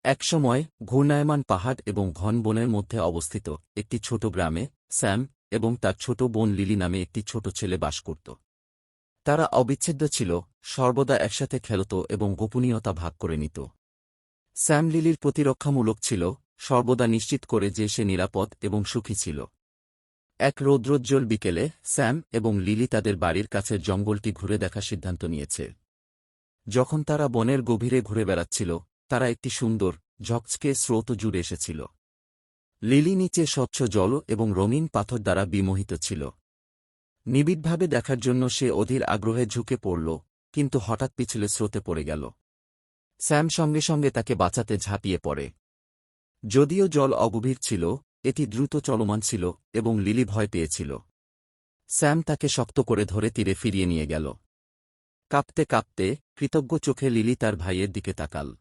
একসময় ঘূর্ণায়মান পাহাড় এবং ঘন বনের মধ্যে অবস্থিত একটি ছোট গ্রামে স্যাম এবং তার ছোট বোন লিলি নামে একটি ছোট ছেলে বাস করত। তারা অবিচ্ছেদ্য ছিল, সর্বদা একসাথে খেলত এবং গোপনীয়তা ভাগ করে নিত। স্যাম লিলির প্রতিরক্ষামূলক ছিল, সর্বদা নিশ্চিত করে যে সে নিরাপদ এবং সুখী ছিল। এক রৌদ্রোজ্জ্বল বিকেলে স্যাম এবং লিলি তাদের বাড়ির কাছের জঙ্গলটি ঘুরে দেখার সিদ্ধান্ত নিয়েছে। যখন তারা বনের গভীরে ঘুরে বেড়াচ্ছিল, তারা একটি সুন্দর, ঝকঝকে স্রোত জুড়ে এসেছিল। লিলি নিচে স্বচ্ছ জল এবং রঙিন পাথর দ্বারা বিমোহিত ছিল। নিবিড়ভাবে দেখার জন্য সে অধীর আগ্রহে ঝুঁকে পড়ল, কিন্তু হঠাৎ পিছলে স্রোতে পড়ে গেল। স্যাম সঙ্গে সঙ্গে তাকে বাঁচাতে ঝাঁপিয়ে পড়ে। যদিও জল অগভীর ছিল, এটি দ্রুত চলমান ছিল এবং লিলি ভয় পেয়েছিল। স্যাম তাকে শক্ত করে ধরে তীরে ফিরিয়ে নিয়ে গেল। কাঁপতে কাঁপতে, কৃতজ্ঞ চোখে লিলি তার ভাইয়ের দিকে তাকাল।